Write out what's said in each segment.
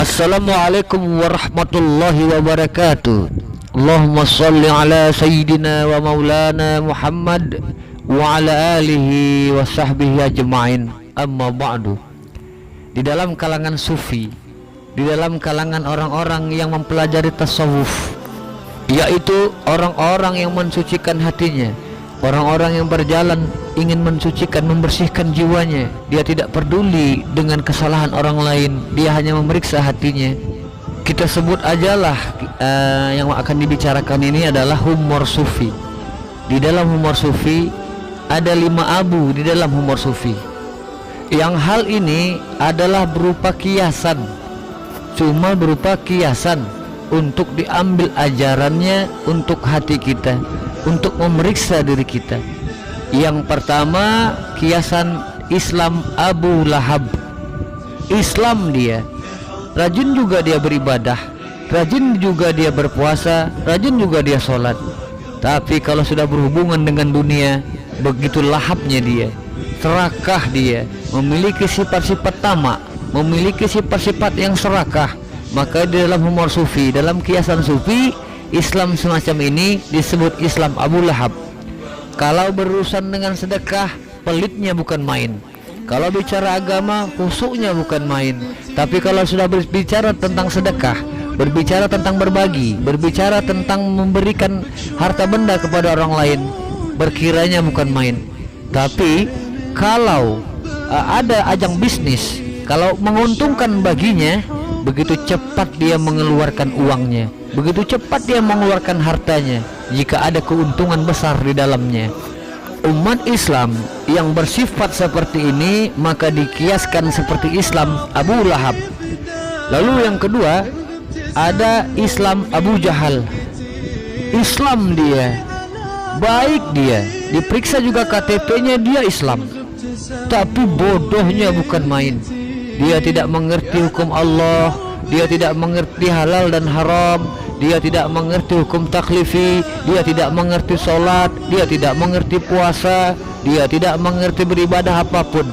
Assalamualaikum warahmatullahi wabarakatuh. Allahumma salli ala sayyidina wa maulana Muhammad wa ala alihi wa sahbihi ajma'in. Amma ba'du. Di dalam kalangan sufi, di dalam kalangan orang-orang yang mempelajari tasawuf, yaitu orang-orang yang mensucikan hatinya, orang-orang yang berjalan ingin mensucikan, membersihkan jiwanya. Dia tidak peduli dengan kesalahan orang lain, dia hanya memeriksa hatinya. Kita sebut ajalah yang akan dibicarakan ini adalah humor sufi. Di dalam humor sufi ada 5 abu di dalam humor sufi. Yang hal ini adalah berupa kiasan, cuma berupa kiasan untuk diambil ajarannya untuk hati kita, untuk memeriksa diri kita. Yang pertama, kiasan Islam Abu Lahab. Islam dia, rajin juga dia beribadah, rajin juga dia berpuasa, rajin juga dia sholat. Tapi kalau sudah berhubungan dengan dunia, begitu lahapnya dia, serakah dia, memiliki sifat-sifat tamak, memiliki sifat-sifat yang serakah. Maka di dalam humor sufi, dalam kiasan sufi, Islam semacam ini disebut Islam Abu Lahab. Kalau berurusan dengan sedekah, pelitnya bukan main. Kalau bicara agama, khusyuknya bukan main. Tapi kalau sudah berbicara tentang sedekah, berbicara tentang berbagi, berbicara tentang memberikan harta benda kepada orang lain, berkiranya bukan main. Tapi kalau ada ajang bisnis, kalau menguntungkan baginya, begitu cepat dia mengeluarkan uangnya, begitu cepat dia mengeluarkan hartanya jika ada keuntungan besar di dalamnya. Umat Islam yang bersifat seperti ini maka dikiaskan seperti Islam Abu Lahab. Lalu yang kedua ada Islam Abu Jahal. Islam dia baik, dia diperiksa juga KTP-nya, dia Islam, tapi bodohnya bukan main. Dia tidak mengerti hukum Allah, dia tidak mengerti halal dan haram, dia tidak mengerti hukum taklifi, dia tidak mengerti sholat, dia tidak mengerti puasa, dia tidak mengerti beribadah apapun.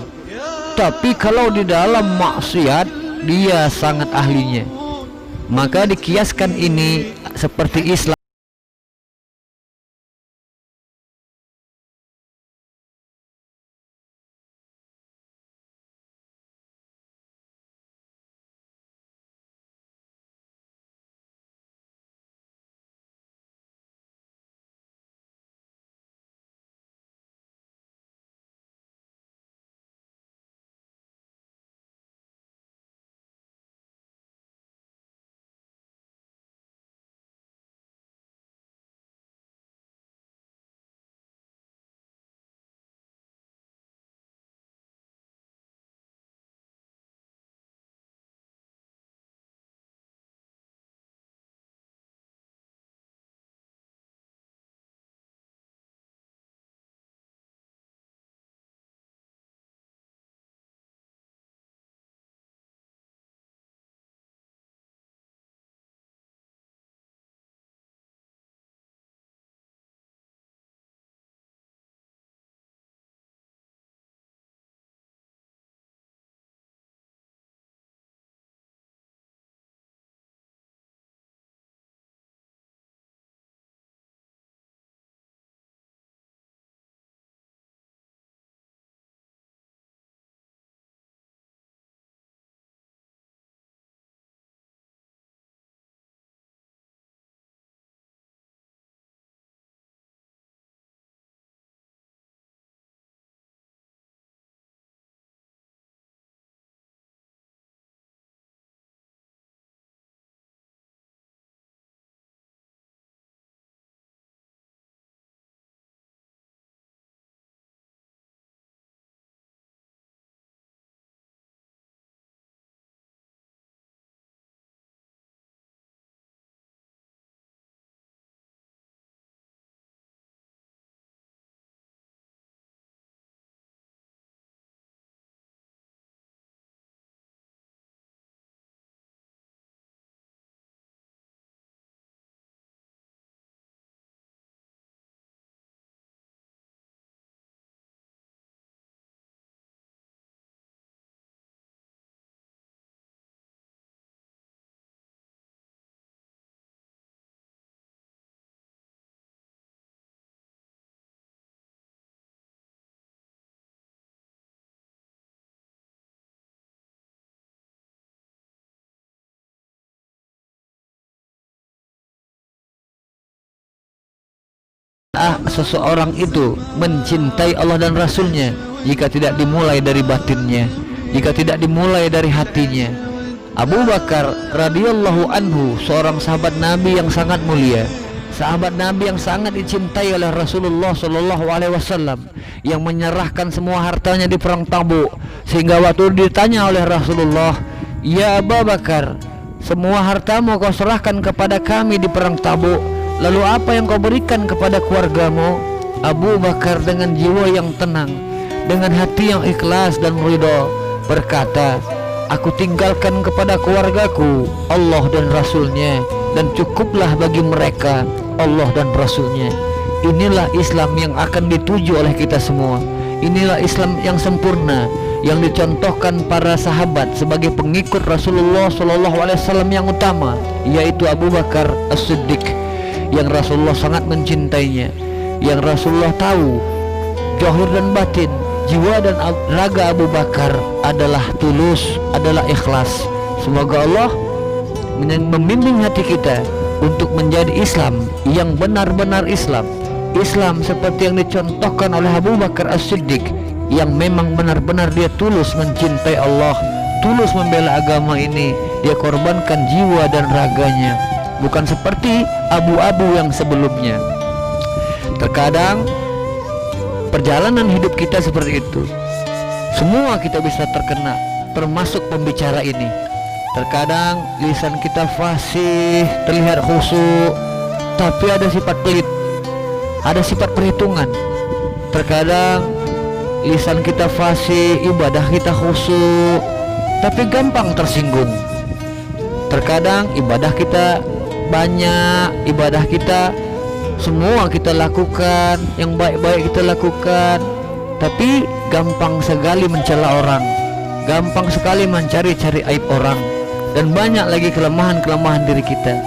Tapi kalau di dalam maksiat, dia sangat ahlinya. Maka dikiaskan ini seperti Islam. Bagaimana seseorang itu mencintai Allah dan Rasulnya jika tidak dimulai dari batinnya, jika tidak dimulai dari hatinya? Abu Bakar radhiyallahu anhu, seorang sahabat Nabi yang sangat mulia, sahabat Nabi yang sangat dicintai oleh Rasulullah Shallallahu Alaihi Wasallam, yang menyerahkan semua hartanya di perang Tabuk, sehingga waktu ditanya oleh Rasulullah, "Ya Abu Bakar, semua hartamu kau serahkan kepada kami di perang Tabuk, lalu apa yang kau berikan kepada keluargamu?" Abu Bakar dengan jiwa yang tenang, dengan hati yang ikhlas dan ridha berkata, "Aku tinggalkan kepada keluargaku Allah dan Rasulnya, dan cukuplah bagi mereka Allah dan Rasulnya." Inilah Islam yang akan dituju oleh kita semua. Inilah Islam yang sempurna, yang dicontohkan para sahabat sebagai pengikut Rasulullah Shallallahu Alaihi Wasallam yang utama, yaitu Abu Bakar As-Siddiq, yang Rasulullah sangat mencintainya, yang Rasulullah tahu zahir dan batin, jiwa dan raga Abu Bakar adalah tulus, adalah ikhlas. Semoga Allah membimbing hati kita untuk menjadi Islam yang benar-benar Islam, Islam seperti yang dicontohkan oleh Abu Bakar As-Siddiq, yang memang benar-benar dia tulus mencintai Allah, tulus membela agama ini, dia korbankan jiwa dan raganya, bukan seperti abu-abu yang sebelumnya. Terkadang perjalanan hidup kita seperti itu, semua kita bisa terkena, termasuk pembicara ini. Terkadang lisan kita fasih, terlihat khusyuk, tapi ada sifat pelit, ada sifat perhitungan. Terkadang lisan kita fasih, ibadah kita khusyuk, tapi gampang tersinggung. Terkadang ibadah kita banyak, ibadah kita semua kita lakukan, yang baik-baik kita lakukan, tapi gampang sekali mencela orang, gampang sekali mencari-cari aib orang, dan banyak lagi kelemahan-kelemahan diri kita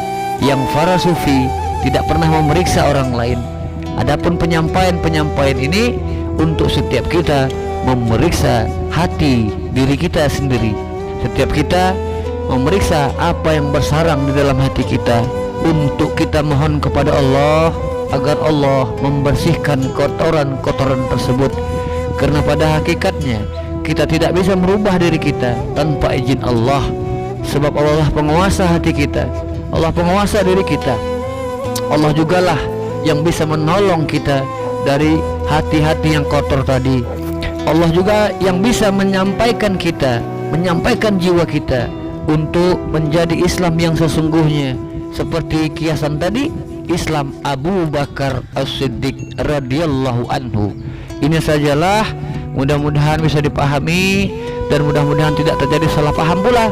yang para sufi tidak pernah memeriksa orang lain. Adapun penyampaian-penyampaian ini untuk setiap kita memeriksa hati diri kita sendiri. Setiap kita memeriksa apa yang bersarang di dalam hati kita, untuk kita mohon kepada Allah agar Allah membersihkan kotoran-kotoran tersebut. Karena pada hakikatnya kita tidak bisa merubah diri kita tanpa izin Allah, sebab Allah lah penguasa hati kita, Allah penguasa diri kita. Allah jugalah yang bisa menolong kita dari hati-hati yang kotor tadi. Allah juga yang bisa menyampaikan kita, menyampaikan jiwa kita untuk menjadi Islam yang sesungguhnya. Seperti kiasan tadi, Islam Abu Bakar As-Siddiq radhiyallahu anhu. Ini sajalah, mudah-mudahan bisa dipahami, dan mudah-mudahan tidak terjadi salah paham pula,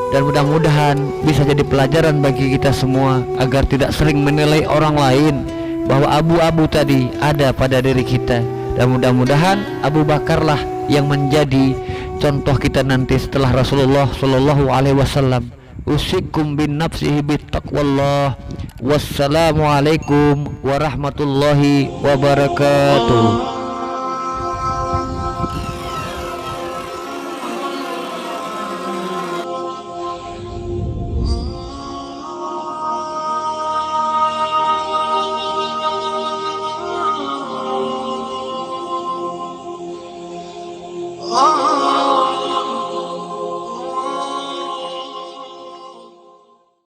dan mudah-mudahan bisa jadi pelajaran bagi kita semua agar tidak sering menilai orang lain bahwa abu-abu tadi ada pada diri kita. Dan mudah-mudahan Abu Bakarlah yang menjadi contoh kita nanti setelah Rasulullah Shallallahu Alaihi Wasallam. Usikum bin nafsihi bittaqwallah. Wassalamualaikum warahmatullahi wabarakatuh.